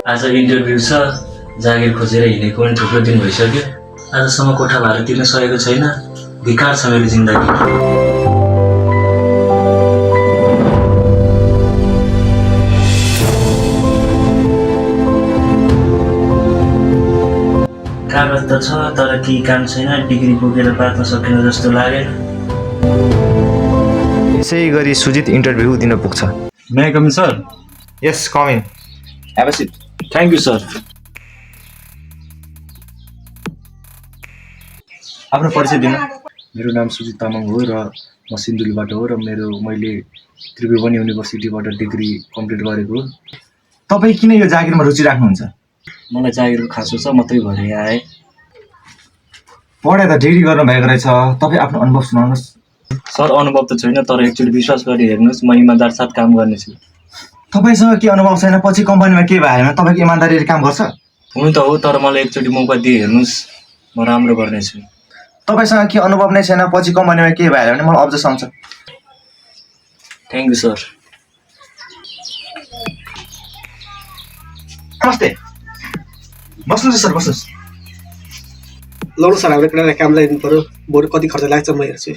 आज इन्टरभ्यू छ, जागिर खोजेर हिँडेको पनि थुप्रो दिन भइसक्यो। आजसम्म कोठा भाडा तिर्न सकेको छैन। धिक्कार छ मेरो जिन्दगी। कागज त छ, तर केही काम छैन। डिग्री बोकेर बाँच्न सकिन जस्तो लागेन। यसै गरी सुजित इन्टरभ्यू दिन पुग्छ। May I come in sir? Yes, come in. Have a seat. Thank you sir. आफ्नो परिचय दिन। मेरो नाम सुजित तामाङ हो र म सिन्धुलीबाट हो र मैले त्रिभुवन युनिभर्सिटीबाट डिग्री कम्प्लिट गरेको हो। तपाईँ किन यो जागिरमा रुचि राख्नुहुन्छ? मलाई जागिरको खाँचो छ, म त्यही भएर यहाँ आएँ। पढाइ त डिग्री गर्नुभएको रहेछ, तपाईँ आफ्नो अनुभव सुनाउनुहोस्। सर, अनुभव त छैन, तर एकचोटि विश्वास गरी हेर्नुहोस्, म इमान्दार साथ काम गर्नेछु। तपाईँसँग के अनुभव छैन, पछि कम्पनीमा के भयो भने तपाईँको इमान्दारीले काम गर्छ? हुनु त हो, तर मलाई एकचोटि मौका दिए हेर्नुहोस्, म राम्रो गर्नेछु। तपाईँसँग के अनुभव नै छैन, पछि कम्पनीमा के भयो भने मलाई अझ सम्झ। Thank you sir. नमस्ते, बस्नुहोस् सर, बस्नुहोस्। लौड सर, हाम्रो केटालाई कामलाई दिनु पऱ्यो। बरु कति खर्च लाग्छ म हेर्छु।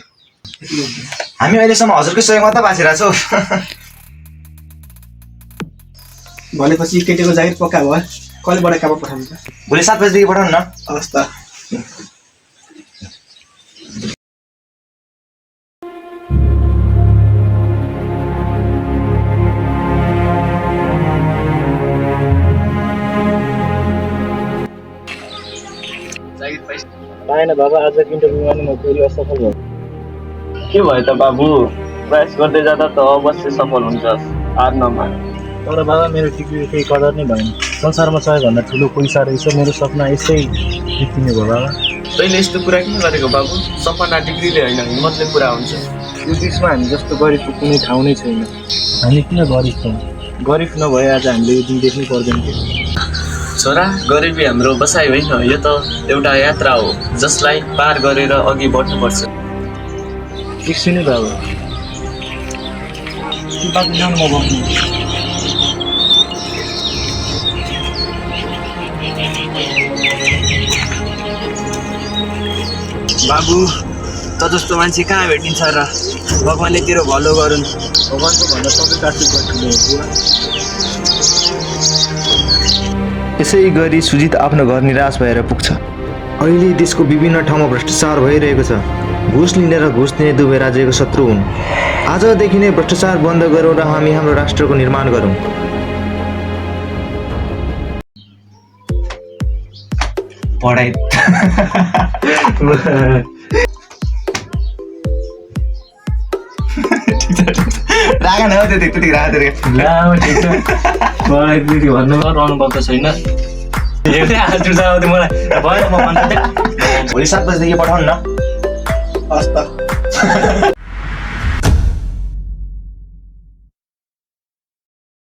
हामी अहिलेसम्म हजुरकै सहयोग मात्र बाँचिरहेको छौँ। भनेपछि केटीको जागिर पक्का भयो। कहिलेबाट काम पठाउनु त? भोलि 7 बजीदेखि पठाउनु न। हवस् त। पाएन बाबा, आजको इन्टरभ्यूमा नि म फेरि असफल भएँ। के भयो त बाबु? प्रयास गर्दै जाँदा त अवश्य सफल हुन्छस्, हार नमान। तर बाबा, मेरो डिग्रीको केही कदर नै भएन। संसारमा सबैभन्दा ठुलो पैसा रहेछ, मेरो सपना यसै बित्तिने भयो बाबा। तैँले यस्तो कुरा किन गरेको बाबु? सपना डिग्रीले होइन, हिम्मतले पुरा हुन्छ। यो देशमा हामी जस्तो गरिबको कुनै ठाउँ नै छैन। हामी किन गरिब छौँ? गरिब नभए आज हामीले यो दिन देख्नै पर्दैन थियो। छोरा, गरिबी हाम्रो बसाइ होइन, यो त एउटा यात्रा हो जसलाई पार गरेर अघि बढ्नुपर्छ। एकछिन नै बाबा, बाबु ल्याउनु, म बस्नु। बाबु, त जस्तो मान्छे कहाँ भेटिन्छ र? भगवान्ले तेरो भलो गरून्। भगवान्को भन्दा सबैको आशीर्वाद ठुलो हो। यसै गरी सुजित आफ्नो घर निराश भएर पुग्छ। अहिले देशको विभिन्न ठाउँमा भ्रष्टाचार भइरहेको छ। घुस लिने र घुस दिने दुवै राज्यको शत्रु हुन्। आजदेखि नै भ्रष्टाचार बन्द गरौँ र हामी हाम्रो राष्ट्रको निर्माण गरौँ। पढाइ रागा न हो, त्यति रागा अनुभव त छैन। आज मलाई भएन, म भन्दा भोलि 7 बजीदेखि पठाउनु न। हवस् त।